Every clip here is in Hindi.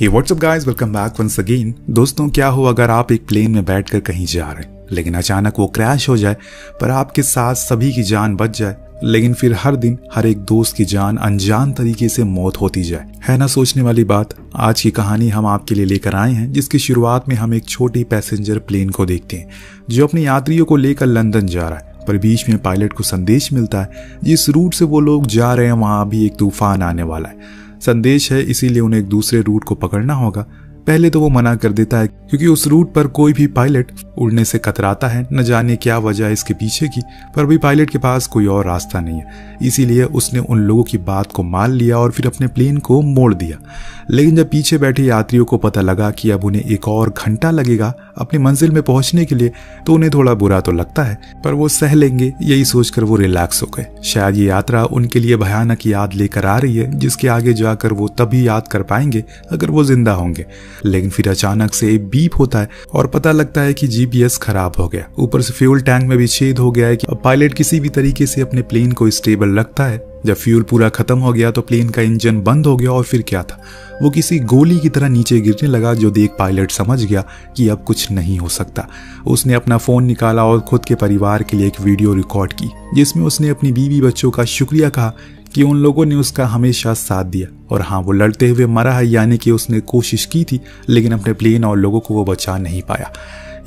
हे what's up guys, welcome back once again. दोस्तों, क्या हो अगर आप एक प्लेन में बैठकर कहीं जा रहे हैं लेकिन अचानक वो क्रैश हो जाए पर आपके साथ सभी की जान बच जाए, लेकिन फिर हर दिन हर एक दोस्त की जान अनजान तरीके से मौत होती जाए। है ना सोचने वाली बात। आज की कहानी हम आपके लिए लेकर आए हैं, जिसकी शुरुआत में हम एक छोटी पैसेंजर प्लेन को देखते हैं जो अपने यात्रियों को लेकर लंदन जा रहा है। पर बीच में पायलट को संदेश मिलता है जिस रूट से वो लोग जा रहे हैं वहां अभी एक तूफान आने वाला है। संदेश है, इसीलिए उन्हें एक दूसरे रूट को पकड़ना होगा। पहले तो वो मना कर देता है क्योंकि उस रूट पर कोई भी पायलट उड़ने से कतराता है। न जाने क्या वजह है इसके पीछे की, पर अभी पायलट के पास कोई और रास्ता नहीं है। इसीलिए उसने उन लोगों की बात को मान लिया और फिर अपने प्लेन को मोड़ दिया। लेकिन जब पीछे बैठे यात्रियों को पता लगा कि अब उन्हें एक और घंटा लगेगा अपनी मंजिल में पहुंचने के लिए, तो उन्हें थोड़ा बुरा तो लगता है, पर वो सह लेंगे, यही सोचकर वो रिलैक्स हो गए। शायद ये यात्रा उनके लिए भयानक याद लेकर आ रही है, जिसके आगे जाकर वो तभी याद कर पाएंगे अगर वो जिंदा होंगे। लेकिन फिर अचानक से बीप होता है और पता लगता है कि जीपीएस खराब हो गया। ऊपर से फ्यूल टैंक में भी छेद हो गया है कि अब पायलट किसी भी तरीके से अपने प्लेन को स्टेबल रखता है। जब फ्यूल पूरा खत्म हो गया तो प्लेन का इंजन बंद हो गया और फिर क्या था, वो किसी गोली की तरह नीचे गिरने लगा, जो देख पायलट समझ गया कि अब कुछ नहीं हो सकता। उसने अपना फोन निकाला और खुद के परिवार के लिए एक वीडियो रिकॉर्ड की, जिसमें उसने अपनी बीवी बच्चों का शुक्रिया कहा कि उन लोगों ने उसका हमेशा साथ दिया। और हाँ, वो लड़ते हुए मरा है, यानी कि उसने कोशिश की थी लेकिन अपने प्लेन और लोगों को वो बचा नहीं पाया।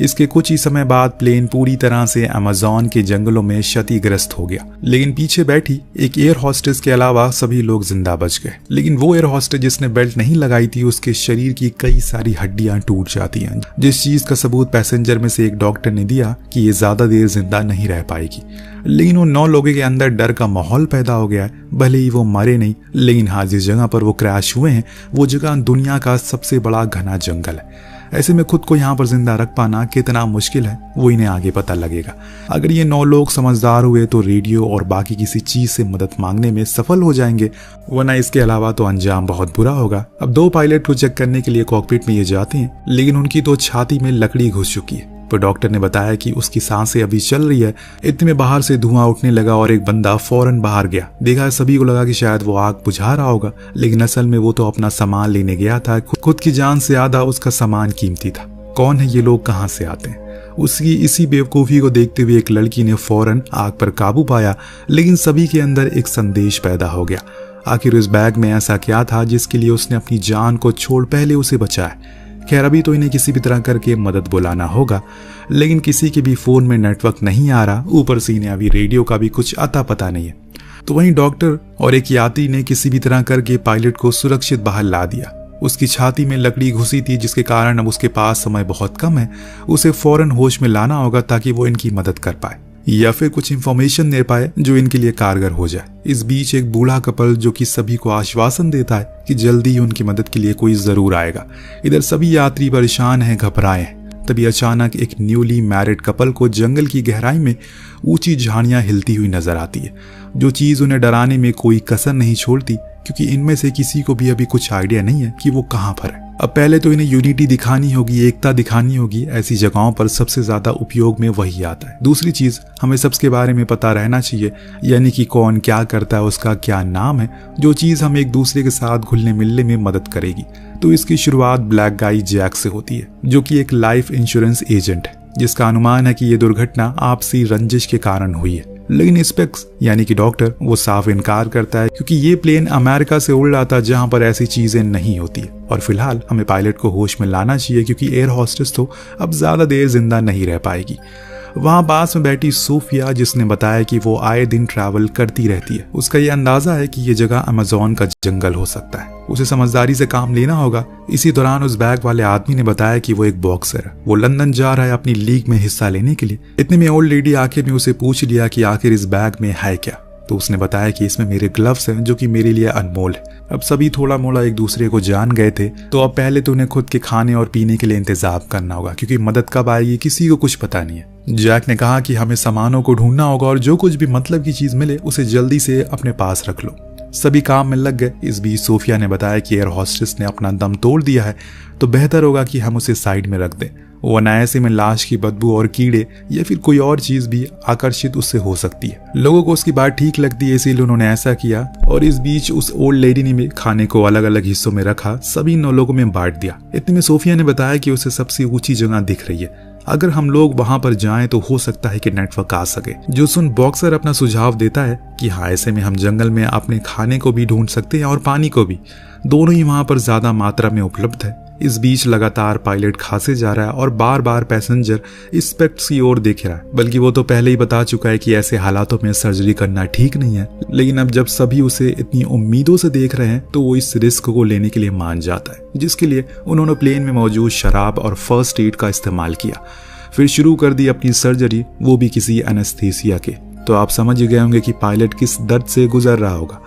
इसके कुछ ही समय बाद प्लेन पूरी तरह से अमेज़न के जंगलों में क्षतिग्रस्त हो गया, लेकिन पीछे बैठी एक एयर होस्टेस के अलावा सभी लोग जिंदा बच गए। लेकिन वो एयर होस्टेस जिसने बेल्ट नहीं लगाई थी, उसके शरीर की कई सारी हड्डियां टूट जाती हैं, जिस चीज का सबूत पैसेंजर में से एक डॉक्टर ने दिया कि ये ज्यादा देर जिंदा नहीं रह पाएगी। लेकिन उन 9 लोगों के अंदर डर का माहौल पैदा हो गया है। भले ही वो मरे नहीं, लेकिन हाँ, जिस जगह पर वो क्रैश हुए हैं वो जगह दुनिया का सबसे बड़ा घना जंगल है। ऐसे में खुद को यहाँ पर जिंदा रख पाना कितना मुश्किल है वो इन्हें आगे पता लगेगा। अगर ये 9 लोग समझदार हुए तो रेडियो और बाकी किसी चीज से मदद मांगने में सफल हो जाएंगे, वरना इसके अलावा तो अंजाम बहुत बुरा होगा। अब 2 पायलट को चेक करने के लिए कॉकपिट में ये जाते हैं, लेकिन उनकी तो छाती में लकड़ी घुस चुकी है। तो डॉक्टर ने बताया कि उसकी सांसें अभी चल रही है। इतने में बाहर से धुआं उठने लगा और एक बंदा फौरन बाहर गया। देखा, सभी को लगा कि शायद वो आग बुझा रहा होगा, लेकिन असल में वो तो अपना सामान लेने गया था। खुद की जान से ज्यादा उसका सामान कीमती था। कौन है ये लोग, कहाँ से आते हैं? उसकी इसी बेवकूफ़ी को देखते हुए एक लड़की ने फौरन आग पर काबू पाया, लेकिन सभी के अंदर एक संदेश पैदा हो गया। आखिर उस बैग में ऐसा क्या था जिसके लिए उसने अपनी जान को छोड़ पहले उसे बचाया? खैर, अभी तो इन्हें किसी भी तरह करके मदद बुलाना होगा, लेकिन किसी के भी फोन में नेटवर्क नहीं आ रहा। ऊपर से इन्हें अभी रेडियो का भी कुछ अता पता नहीं है। तो वहीं डॉक्टर और एक यात्री ने किसी भी तरह करके पायलट को सुरक्षित बाहर ला दिया। उसकी छाती में लकड़ी घुसी थी, जिसके कारण अब उसके पास समय बहुत कम है। उसे फौरन होश में लाना होगा ताकि वो इनकी मदद कर पाए या फिर कुछ इंफॉर्मेशन दे पाए जो इनके लिए कारगर हो जाए। इस बीच एक बूढ़ा कपल जो कि सभी को आश्वासन देता है कि जल्दी ही उनकी मदद के लिए कोई जरूर आएगा। इधर सभी यात्री परेशान हैं, घबराए हैं। तभी अचानक एक न्यूली मैरिड कपल को जंगल की गहराई में ऊंची झाड़ियां हिलती हुई नजर आती है, जो चीज उन्हें डराने में कोई कसर नहीं छोड़ती, क्योंकि इनमें से किसी को भी अभी कुछ आइडिया नहीं है कि वो कहाँ पर है। अब पहले तो इन्हें यूनिटी दिखानी होगी, एकता दिखानी होगी। ऐसी जगहों पर सबसे ज्यादा उपयोग में वही आता है। दूसरी चीज, हमें सबके बारे में पता रहना चाहिए, यानी कि कौन क्या करता है, उसका क्या नाम है, जो चीज हम एक दूसरे के साथ घुलने मिलने में मदद करेगी। तो इसकी शुरुआत ब्लैक गाई जैक से होती है, जो कि एक लाइफ इंश्योरेंस एजेंट है, जिसका अनुमान है कि ये दुर्घटना आपसी रंजिश के कारण हुई है। लेकिन स्पेक्स यानी कि डॉक्टर, वो साफ इनकार करता है, क्योंकि ये प्लेन अमेरिका से उड़ रहा था जहां पर ऐसी चीजें नहीं होती है। और फिलहाल हमें पायलट को होश में लाना चाहिए, क्योंकि एयर होस्टेस तो अब ज्यादा देर जिंदा नहीं रह पाएगी। वहां पास में बैठी सोफिया, जिसने बताया कि वो आए दिन ट्रैवल करती रहती है, उसका ये अंदाजा है कि ये जगह अमेज़न का जंगल हो सकता है। उसे समझदारी से काम लेना होगा। इसी दौरान उस बैग वाले आदमी ने बताया कि वो एक बॉक्सर है, वो लंदन जा रहा है अपनी लीग में हिस्सा लेने के लिए। इतने में ओल्ड लेडी आखिर में उसे पूछ लिया कि आखिर इस बैग में है क्या। तो उसने बताया कि इसमें मेरे ग्लव्स हैं, जो कि मेरे लिए अनमोल है। अब सभी थोड़ा मोड़ा एक दूसरे को जान गए थे, तो अब पहले तो उन्हें खुद के खाने और पीने के लिए इंतजाम करना होगा, क्योंकि मदद कब आएगी किसी को कुछ पता नहीं है। जैक ने कहा कि हमें सामानों को ढूंढना होगा और जो कुछ भी मतलब की चीज मिले उसे जल्दी से अपने पास रख लो। सभी काम में लग गए। इस बीच सोफिया ने बताया कि एयर होस्टेस ने अपना दम तोड़ दिया है, तो बेहतर होगा कि हम उसे साइड में रख दें। वो अनायासे में लाश की बदबू और कीड़े या फिर कोई और चीज भी आकर्षित उससे हो सकती है। लोगों को उसकी बात ठीक लगती है, इसीलिए उन्होंने ऐसा किया। और इस बीच उस ओल्ड लेडी ने भी खाने को अलग अलग हिस्सों में रखा, सभी 9 लोगों में बांट दिया। इतने में सोफिया ने बताया कि उसे सबसे ऊंची जगह दिख रही है, अगर हम लोग वहां पर जाएं तो हो सकता है कि नेटवर्क आ सके। जो सुन बॉक्सर अपना सुझाव देता है कि हाँ, ऐसे में हम जंगल में अपने खाने को भी ढूंढ सकते हैं और पानी को भी, दोनों ही वहां पर ज्यादा मात्रा में उपलब्ध है। इस बीच लगातार पायलट खांसे जा रहा है और बार बार पैसेंजर स्पेक्ट्स की ओर देख रहा है, बल्कि वो तो पहले ही बता चुका है कि ऐसे हालातों में सर्जरी करना ठीक नहीं है। लेकिन अब जब सभी उसे इतनी उम्मीदों से देख रहे हैं तो वो इस रिस्क को लेने के लिए मान जाता है, जिसके लिए उन्होंने प्लेन में मौजूद शराब और फर्स्ट एड का इस्तेमाल किया। फिर शुरू कर दी अपनी सर्जरी, वो भी किसी एनेस्थीसिया के। तो आप समझ गए होंगे कि पायलट किस दर्द से गुजर रहा होगा।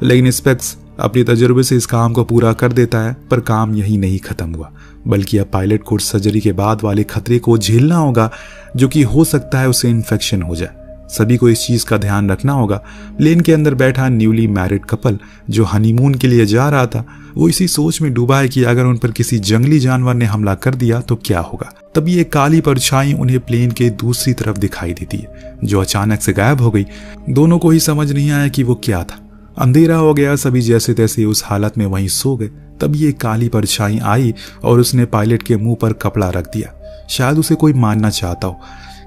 लेकिन स्पेक्स अपने तजुर्बे से इस काम को पूरा कर देता है, पर काम यही नहीं खत्म हुआ, बल्कि अब पायलट को सर्जरी के बाद वाले खतरे को झेलना होगा, जो कि हो सकता है उसे इन्फेक्शन हो जाए। सभी को इस चीज का ध्यान रखना होगा। प्लेन के अंदर बैठा न्यूली मैरिड कपल जो हनीमून के लिए जा रहा था, वो इसी सोच में डूबा है कि अगर उन पर किसी जंगली जानवर ने हमला कर दिया तो क्या होगा। तभी एक काली परछाई उन्हें प्लेन के दूसरी तरफ दिखाई देती है, जो अचानक से गायब हो गई। दोनों को ही समझ नहीं आया कि वो क्या था। अंधेरा हो गया, सभी जैसे तैसे उस हालत में वहीं सो गए। तभी एक काली परछाई आई और उसने पायलट के मुंह पर कपड़ा रख दिया, शायद उसे कोई मारना चाहता हो।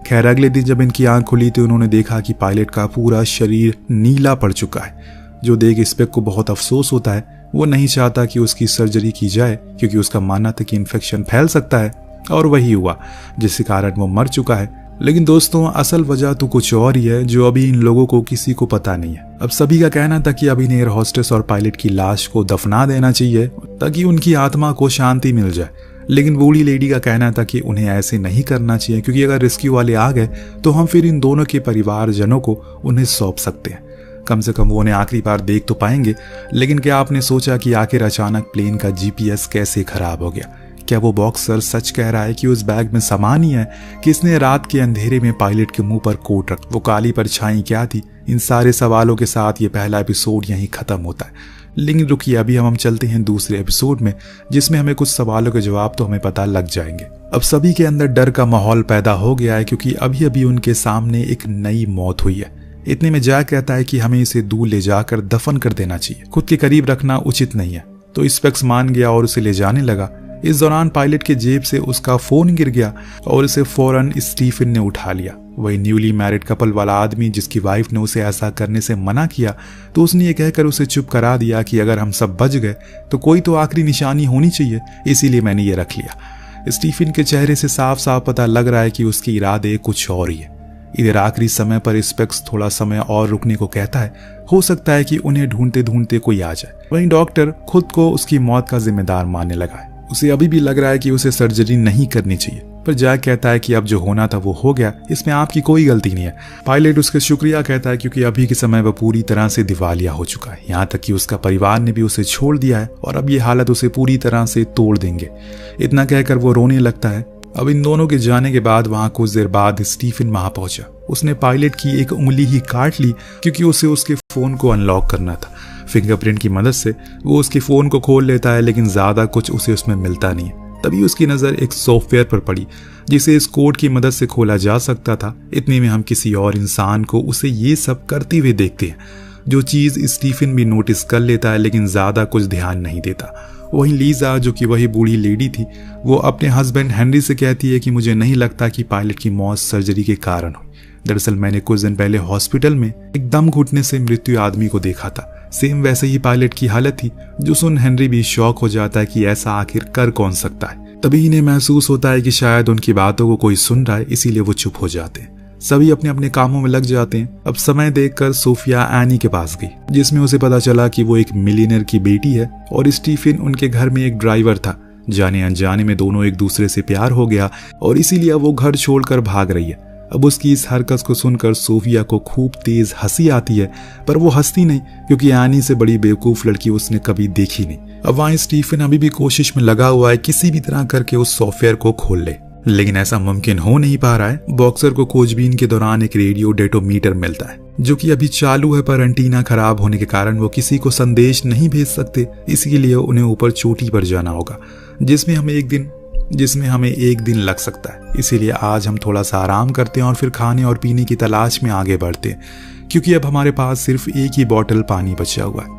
खैर, अगले दिन जब इनकी आंख खुली तो उन्होंने देखा कि पायलट का पूरा शरीर नीला पड़ चुका है, जो देख स्पेक को बहुत अफसोस होता है। वो नहीं चाहता कि उसकी सर्जरी की जाए, क्योंकि उसका मानना था कि इन्फेक्शन फैल सकता है, और वही हुआ, जिसके कारण वो मर चुका है। लेकिन दोस्तों, असल वजह तो कुछ और ही है, जो अभी इन लोगों को किसी को पता नहीं है। अब सभी का कहना था कि अभी एयर होस्टेस और पायलट की लाश को दफना देना चाहिए, ताकि उनकी आत्मा को शांति मिल जाए। लेकिन बूढ़ी लेडी का कहना था कि उन्हें ऐसे नहीं करना चाहिए, क्योंकि अगर रेस्क्यू वाले आ गए तो हम फिर इन दोनों के परिवारजनों को उन्हें सौंप सकते हैं। कम से कम वो उन्हें आखिरी बार देख तो पाएंगे। लेकिन क्या आपने सोचा कि आखिर अचानक प्लेन का जीपीएस कैसे खराब हो गया? क्या वो बॉक्सर सच कह रहा है कि उस बैग में सामान ही है? किसने रात के अंधेरे में पायलट के मुंह पर कोट रख? वो काली परछाई क्या थी? इन सारे सवालों के साथ ये पहला एपिसोड यहीं खत्म होता है। लेकिन रुकिए, अभी हम चलते हैं दूसरे एपिसोड में, जिसमें हमें कुछ सवालों के जवाब तो हमें पता लग जाएंगे। अब सभी के अंदर डर का माहौल पैदा हो गया है, क्योंकि अभी अभी उनके सामने एक नई मौत हुई है। इतने में जैक कहता है कि हमें इसे दूर ले जाकर दफन कर देना चाहिए, खुद के करीब रखना उचित नहीं है। तो स्पेक्स मान गया और उसे ले जाने लगा। इस दौरान पायलट के जेब से उसका फोन गिर गया और उसे फौरन स्टीफन ने उठा लिया। वही न्यूली मैरिड कपल वाला आदमी जिसकी वाइफ ने उसे ऐसा करने से मना किया, तो उसने ये कहकर उसे चुप करा दिया कि अगर हम सब बच गए तो कोई तो आखिरी निशानी होनी चाहिए, इसीलिए मैंने ये रख लिया। स्टीफन के चेहरे से साफ साफ पता लग रहा है कि उसके इरादे कुछ और ही है। इधर आखिरी समय पर स्पेक्स थोड़ा समय और रुकने को कहता है, हो सकता है कि उन्हें ढूंढते ढूंढते कोई आ जाए। वहीं डॉक्टर खुद को उसकी मौत का जिम्मेदार मानने लगा है। उसे अभी भी लग रहा है कि उसे सर्जरी नहीं करनी चाहिए, पर जैक कहता है कि अब जो होना था वो हो गया, इसमें आपकी कोई गलती नहीं है। पायलट उसका शुक्रिया कहता है, क्योंकि अभी के समय वह पूरी तरह से दिवालिया हो चुका है। यहाँ तक कि उसका परिवार ने भी उसे छोड़ दिया है और अब ये हालत उसे पूरी तरह से तोड़ देंगे। इतना कहकर वो रोने लगता है। अब इन दोनों के जाने के बाद वहां कुछ देर बाद स्टीफन वहां पहुंचा। उसने पायलट की एक उंगली ही काट ली, क्योंकि उसे उसके फोन को अनलॉक करना था। फिंगरप्रिंट की मदद से वो उसके फोन को खोल लेता है, लेकिन ज्यादा कुछ उसे उसमें मिलता नहीं है। तभी उसकी नजर एक सॉफ्टवेयर पर पड़ी, जिसे इस कोड की मदद से खोला जा सकता था। इतने में हम किसी और इंसान को उसे ये सब करते हुए देखते हैं, जो चीज स्टीफन भी नोटिस कर लेता है, लेकिन ज्यादा कुछ ध्यान नहीं देता। वहीं लीजा, जो कि वही बूढ़ी लेडी थी, वो अपने हस्बैंड हेनरी से कहती है कि मुझे नहीं लगता कि पायलट की मौत सर्जरी के कारण हुई। दरअसल मैंने कुछ दिन पहले हॉस्पिटल में एक दम घुटने से मृत्यु आदमी को देखा था। सेम वैसे ही पायलट की हालत थी, जो सुन हेनरी भी शॉक हो जाता है कि ऐसा आखिर कर कौन सकता है। तभी इन्हें महसूस होता है कि शायद उनकी बातों को कोई सुन रहा है, इसीलिए वो चुप हो जाते हैं। सभी अपने अपने कामों में लग जाते हैं। अब समय देखकर सोफिया एनी के पास गई, जिसमें उसे पता चला कि वो एक मिलियनर की बेटी है और स्टीफन उनके घर में एक ड्राइवर था। जाने अनजाने में दोनों एक दूसरे से प्यार हो गया और इसीलिए वो घर छोड़कर भाग रही है। अब उसकी इस हरकत को सुनकर सोफिया को खूब तेज हंसी आती है, पर वो हंसती नहीं, क्योंकि एनी से बड़ी बेवकूफ लड़की उसने कभी देखी नहीं। अब वहाँ स्टीफन अभी भी कोशिश में लगा हुआ है किसी भी तरह करके उस सॉफ्टवेयर को खोल ले, लेकिन ऐसा मुमकिन हो नहीं पा रहा है। बॉक्सर को खोजबीन के दौरान एक रेडियो डेटोमीटर मिलता है, जो कि अभी चालू है, पर एंटीना खराब होने के कारण वो किसी को संदेश नहीं भेज सकते। इसीलिए उन्हें ऊपर चोटी पर जाना होगा, जिसमें हम एक दिन जिसमें हमें एक दिन लग सकता है। इसीलिए आज हम थोड़ा सा आराम करते हैं और फिर खाने और पीने की तलाश में आगे बढ़ते हैं, क्योंकि अब हमारे पास सिर्फ एक ही बॉटल पानी बचा हुआ है।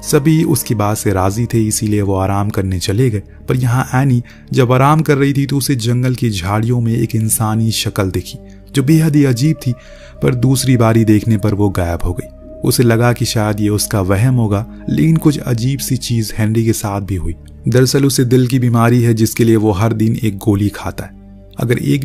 सभी उसकी बात से राजी थे, इसीलिए वो आराम करने चले गए। पर यहाँ एनी जब आराम कर रही थी तो उसे जंगल की झाड़ियों में एक इंसानी शक्ल दिखी जो बेहद ही अजीब थी। पर दूसरी बारी देखने पर वो गायब हो गई। उसे लगा कि शायद ये उसका वहम होगा, लेकिन कुछ अजीब सी चीज हेनरी के साथ भी हुई। दरअसल उसे दिल की बीमारी है, जिसके लिए वो हर दिन एक गोली खाता है। अगर एक